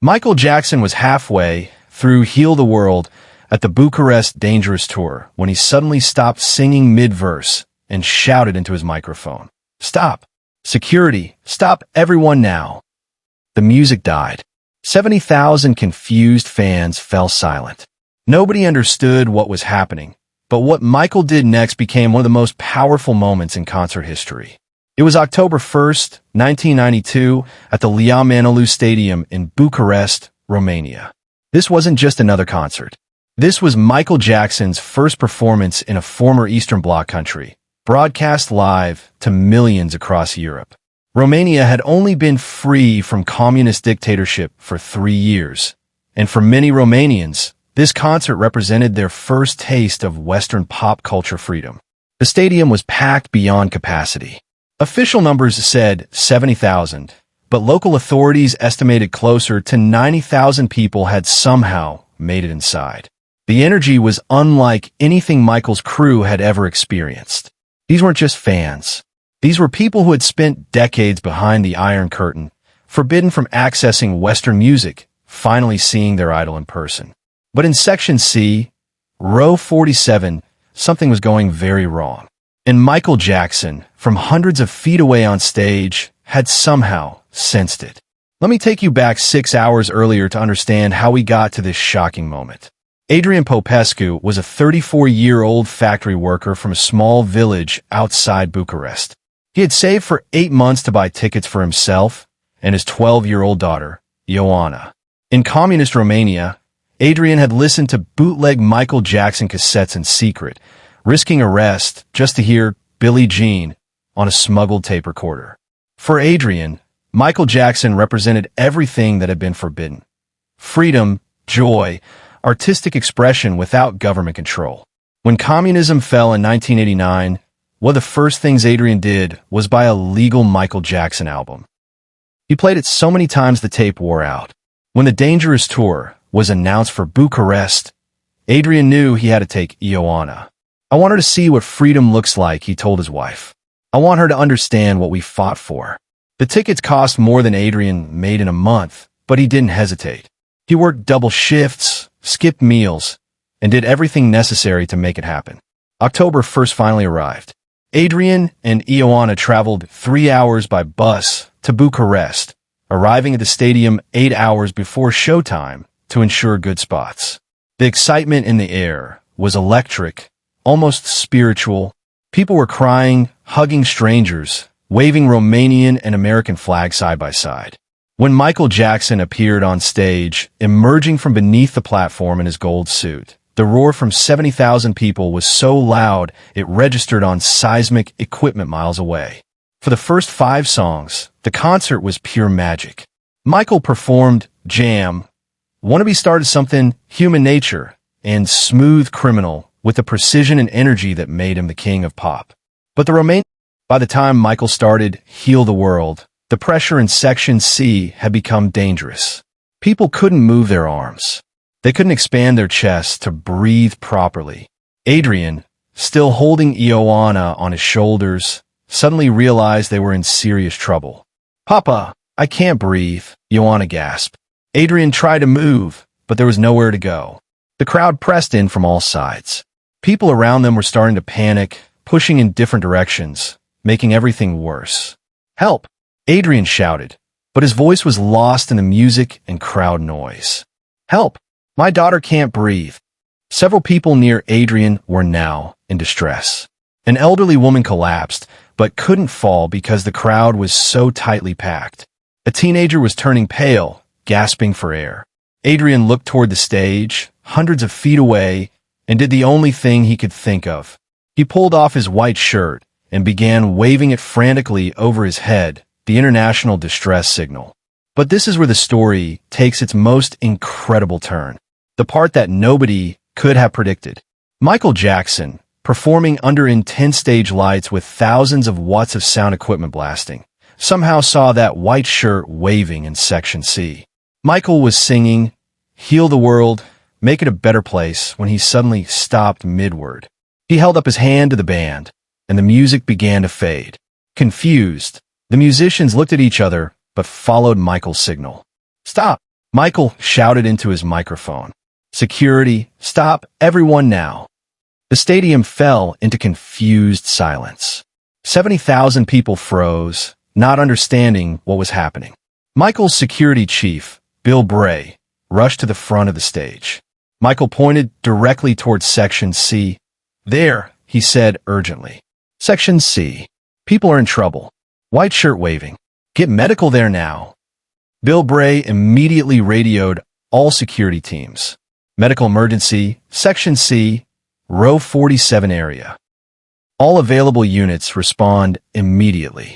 Michael Jackson was halfway through Heal the World at the Bucharest Dangerous Tour when he suddenly stopped singing mid-verse and shouted into his microphone, "Stop! Security! Stop everyone now!" The music died. 70,000 confused fans fell silent. Nobody understood what was happening, but what Michael did next became one of the most powerful moments in concert history. It was October 1st, 1992, at the Liamanelu Stadium in Bucharest, Romania. This wasn't just another concert. This was Michael Jackson's first performance in a former Eastern Bloc country, broadcast live to millions across Europe. Romania had only been free from communist dictatorship for 3 years, and for many Romanians, this concert represented their first taste of Western pop culture freedom. The stadium was packed beyond capacity. Official numbers said 70,000, but local authorities estimated closer to 90,000 people had somehow made it inside. The energy was unlike anything Michael's crew had ever experienced. These weren't just fans. These were people who had spent decades behind the Iron Curtain, forbidden from accessing Western music, finally seeing their idol in person. But in Section C, row 47, something was going very wrong. And Michael Jackson, from hundreds of feet away on stage, had somehow sensed it. Let me take you back 6 hours earlier to understand how we got to this shocking moment. Adrian Popescu was a 34-year-old factory worker from a small village outside Bucharest. He had saved for 8 months to buy tickets for himself and his 12-year-old daughter, Ioana. In communist Romania, Adrian had listened to bootleg Michael Jackson cassettes in secret, risking arrest just to hear Billie Jean on a smuggled tape recorder. For Adrian, Michael Jackson represented everything that had been forbidden. Freedom, joy, artistic expression without government control. When communism fell in 1989, one of the first things Adrian did was buy a legal Michael Jackson album. He played it so many times the tape wore out. When the Dangerous Tour was announced for Bucharest, Adrian knew he had to take Ioana. "I want her to see what freedom looks like," he told his wife. "I want her to understand what we fought for." The tickets cost more than Adrian made in a month, but he didn't hesitate. He worked double shifts, skipped meals, and did everything necessary to make it happen. October 1st finally arrived. Adrian and Ioana traveled 3 hours by bus to Bucharest, arriving at the stadium 8 hours before showtime to ensure good spots. The excitement in the air was electric, almost spiritual. People were crying, hugging strangers, waving Romanian and American flags side by side. When Michael Jackson appeared on stage, emerging from beneath the platform in his gold suit, the roar from 70,000 people was so loud it registered on seismic equipment miles away. For the first 5 songs, the concert was pure magic. Michael performed Jam, Wannabe Started Something, Human Nature, and Smooth Criminal with the precision and energy that made him the king of pop. But by the time Michael started Heal the World, the pressure in Section C had become dangerous. People couldn't move their arms. They couldn't expand their chests to breathe properly. Adrian, still holding Ioana on his shoulders, suddenly realized they were in serious trouble. "Papa, I can't breathe," Ioana gasped. Adrian tried to move, but there was nowhere to go. The crowd pressed in from all sides. People around them were starting to panic, pushing in different directions, making everything worse. "Help!" Adrian shouted, but his voice was lost in the music and crowd noise. "Help! My daughter can't breathe." Several people near Adrian were now in distress. An elderly woman collapsed, but couldn't fall because the crowd was so tightly packed. A teenager was turning pale, gasping for air. Adrian looked toward the stage, hundreds of feet away, and did the only thing he could think of. He pulled off his white shirt and began waving it frantically over his head, the international distress signal. But this is where the story takes its most incredible turn, the part that nobody could have predicted. Michael Jackson, performing under intense stage lights with thousands of watts of sound equipment blasting, somehow saw that white shirt waving in Section C. Michael was singing, "Heal the World, Make It a Better Place," when he suddenly stopped mid-word. He held up his hand to the band, and the music began to fade. Confused, the musicians looked at each other, but followed Michael's signal. "Stop! Michael shouted into his microphone. "Security, stop everyone now." The stadium fell into confused silence. 70,000 people froze, not understanding what was happening. Michael's security chief, Bill Bray, rushed to the front of the stage. Michael pointed directly towards Section C. "There," he said urgently. "Section C. People are in trouble." White shirt waving. "Get medical there now." Bill Bray immediately radioed all security teams. "Medical emergency, Section C, row 47 area." All available units respond immediately.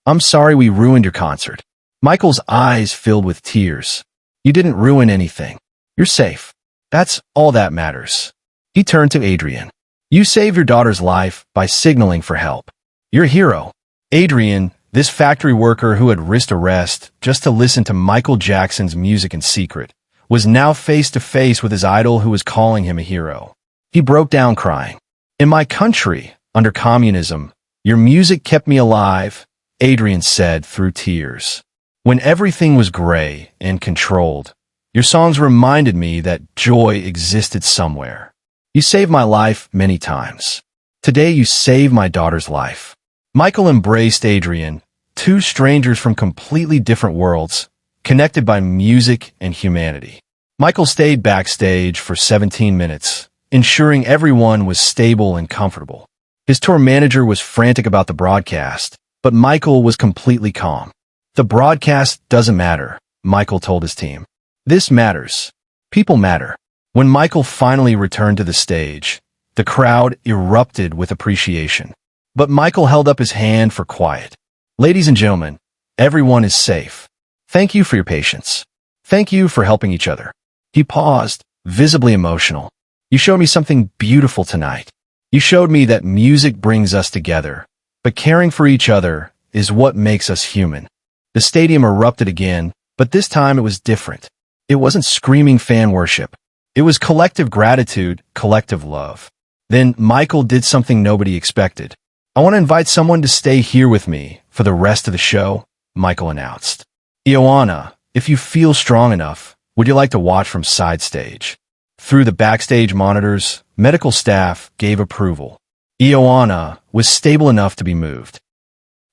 "I'm sorry we ruined your concert." Michael's eyes filled with tears. "You didn't ruin anything. You're safe. That's all that matters." He turned to Adrian. "You saved your daughter's life by signaling for help. You're a hero." Adrian, this factory worker who had risked arrest just to listen to Michael Jackson's music in secret, was now face to face with his idol who was calling him a hero. He broke down crying. "In my country, under communism, your music kept me alive," Adrian said through tears. "When everything was gray and controlled, your songs reminded me that joy existed somewhere. You saved my life many times. Today you saved my daughter's life." Michael embraced Adrian, two strangers from completely different worlds, connected by music and humanity. Michael stayed backstage for 17 minutes, ensuring everyone was stable and comfortable. His tour manager was frantic about the broadcast, but Michael was completely calm. "The broadcast doesn't matter," Michael told his team. "This matters. People matter." When Michael finally returned to the stage, the crowd erupted with appreciation. But Michael held up his hand for quiet. "Ladies and gentlemen, everyone is safe. Thank you for your patience. Thank you for helping each other." He paused, visibly emotional. "You showed me something beautiful tonight. You showed me that music brings us together, but caring for each other is what makes us human." The stadium erupted again, but this time it was different. It wasn't screaming fan worship. It was collective gratitude, collective love. Then Michael did something nobody expected. "I want to invite someone to stay here with me for the rest of the show," Michael announced. "Ioana, if you feel strong enough, would you like to watch from side stage?" Through the backstage monitors, medical staff gave approval. Ioana was stable enough to be moved.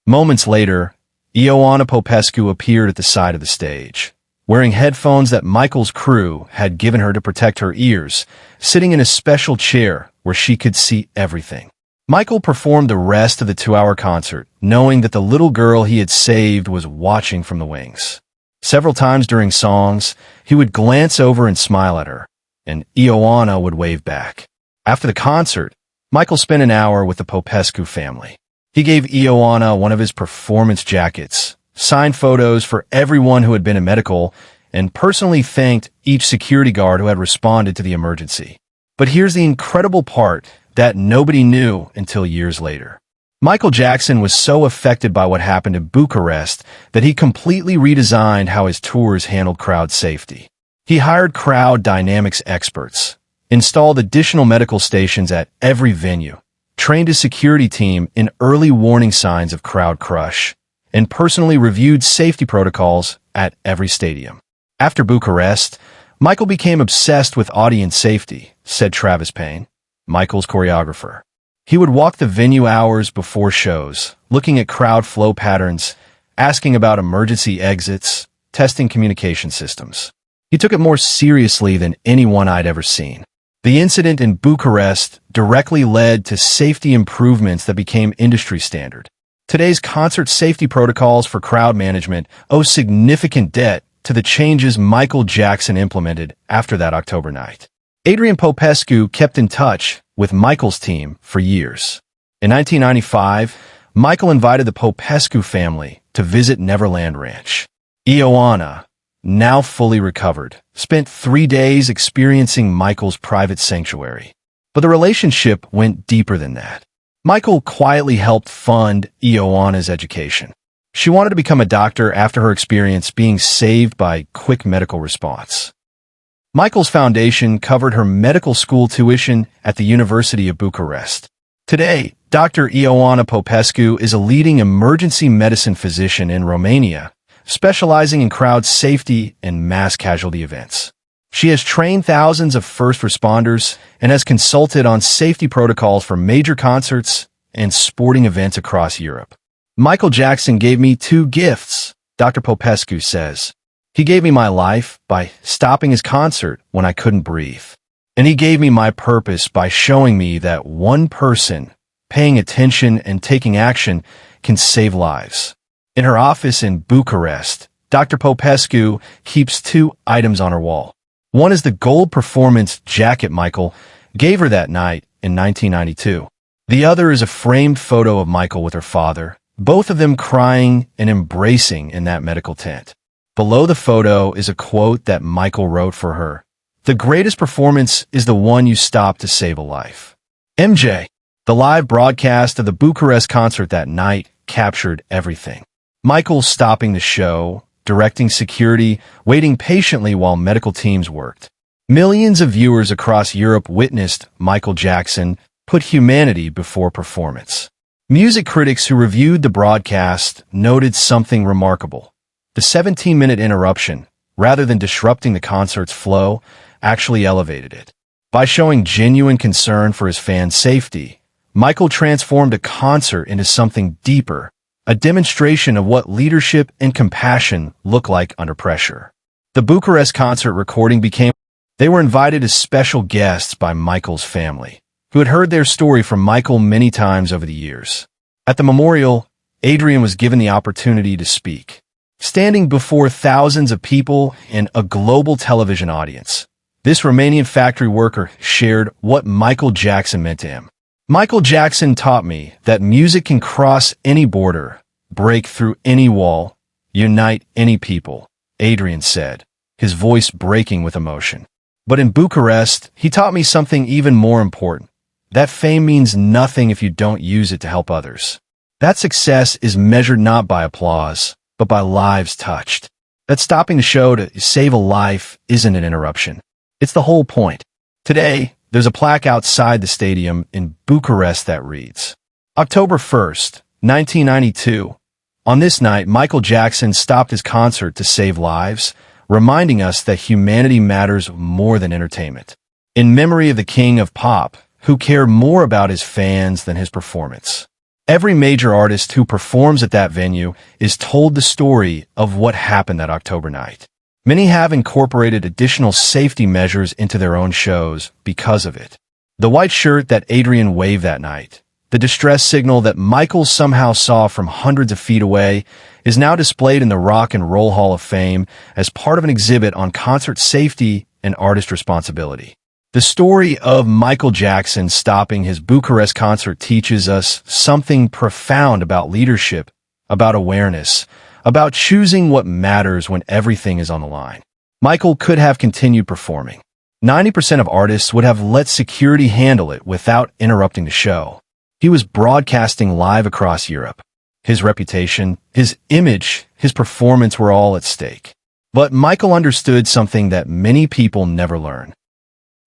Moments later, Ioana Popescu appeared at the side of the stage, wearing headphones that Michael's crew had given her to protect her ears, sitting in a special chair where she could see everything. Michael performed the rest of the 2-hour concert, knowing that the little girl he had saved was watching from the wings. Several times during songs, he would glance over and smile at her, and Ioana would wave back. After the concert, Michael spent an hour with the Popescu family. He gave Ioana one of his performance jackets, signed photos for everyone who had been in medical, and personally thanked each security guard who had responded to the emergency. But here's the incredible part that nobody knew until years later. Michael Jackson was so affected by what happened in Bucharest that he completely redesigned how his tours handled crowd safety. He hired crowd dynamics experts, installed additional medical stations at every venue, trained his security team in early warning signs of crowd crush, and personally reviewed safety protocols at every stadium. After Bucharest, Michael became obsessed with audience safety, said Travis Payne, Michael's choreographer. He would walk the venue hours before shows, looking at crowd flow patterns, asking about emergency exits, testing communication systems. He took it more seriously than anyone I'd ever seen. The incident in Bucharest directly led to safety improvements that became industry standard. Today's concert safety protocols for crowd management owe significant debt to the changes Michael Jackson implemented after that October night. Adrian Popescu kept in touch with Michael's team for years. In 1995, Michael invited the Popescu family to visit Neverland Ranch. Ioana, now fully recovered, spent 3 days experiencing Michael's private sanctuary. But the relationship went deeper than that. Michael quietly helped fund Ioana's education. She wanted to become a doctor after her experience being saved by quick medical response. Michael's foundation covered her medical school tuition at the University of Bucharest. Today, Dr. Ioana Popescu is a leading emergency medicine physician in Romania, specializing in crowd safety and mass casualty events. She has trained thousands of first responders and has consulted on safety protocols for major concerts and sporting events across Europe. Michael Jackson gave me two gifts, Dr. Popescu says. He gave me my life by stopping his concert when I couldn't breathe. And he gave me my purpose by showing me that one person, paying attention and taking action, can save lives. In her office in Bucharest, Dr. Popescu keeps two items on her wall. One is the gold performance jacket Michael gave her that night in 1992. The other is a framed photo of Michael with her father, both of them crying and embracing in that medical tent. Below the photo is a quote that Michael wrote for her. "The greatest performance is the one you stop to save a life." MJ. The live broadcast of the Bucharest concert that night captured everything. Michael stopping the show, directing security, waiting patiently while medical teams worked. Millions of viewers across Europe witnessed Michael Jackson put humanity before performance. Music critics who reviewed the broadcast noted something remarkable. The 17-minute interruption, rather than disrupting the concert's flow, actually elevated it. By showing genuine concern for his fans' safety, Michael transformed a concert into something deeper, a demonstration of what leadership and compassion look like under pressure. The Bucharest concert recording they were invited as special guests by Michael's family, who had heard their story from Michael many times over the years. At the memorial, Adrian was given the opportunity to speak. Standing before thousands of people and a global television audience, this Romanian factory worker shared what Michael Jackson meant to him. "Michael Jackson taught me that music can cross any border, break through any wall, unite any people," Adrian said, his voice breaking with emotion. "But in Bucharest, he taught me something even more important. That fame means nothing if you don't use it to help others. That success is measured not by applause, but by lives touched. That stopping the show to save a life isn't an interruption. It's the whole point." Today, there's a plaque outside the stadium in Bucharest that reads, October 1st, 1992. On this night, Michael Jackson stopped his concert to save lives, reminding us that humanity matters more than entertainment. In memory of the king of pop, who cared more about his fans than his performance. Every major artist who performs at that venue is told the story of what happened that October night. Many have incorporated additional safety measures into their own shows because of it. The white shirt that Adrian waved that night, the distress signal that Michael somehow saw from hundreds of feet away, is now displayed in the Rock and Roll Hall of Fame as part of an exhibit on concert safety and artist responsibility. The story of Michael Jackson stopping his Bucharest concert teaches us something profound about leadership, about awareness, about choosing what matters when everything is on the line. Michael could have continued performing. 90% of artists would have let security handle it without interrupting the show. He was broadcasting live across Europe. His reputation, his image, his performance were all at stake. But Michael understood something that many people never learn.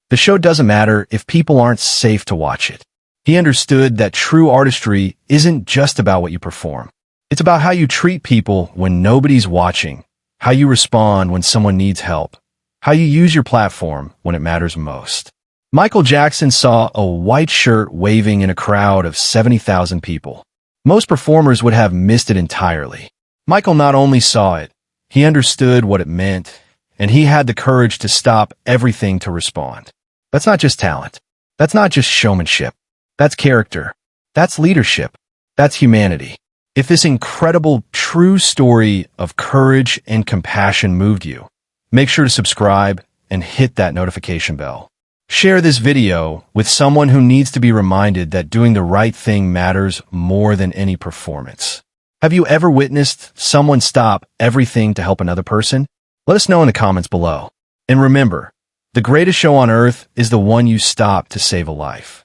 The show doesn't matter if people aren't safe to watch it. He understood that true artistry isn't just about what you perform. It's about how you treat people when nobody's watching, how you respond when someone needs help, how you use your platform when it matters most. Michael Jackson saw a white shirt waving in a crowd of 70,000 people. Most performers would have missed it entirely. Michael not only saw it, he understood what it meant, and he had the courage to stop everything to respond. That's not just talent. That's not just showmanship. That's character. That's leadership. That's humanity. If this incredible, true story of courage and compassion moved you, make sure to subscribe and hit that notification bell. Share this video with someone who needs to be reminded that doing the right thing matters more than any performance. Have you ever witnessed someone stop everything to help another person? Let us know in the comments below. And remember, the greatest show on earth is the one you stop to save a life.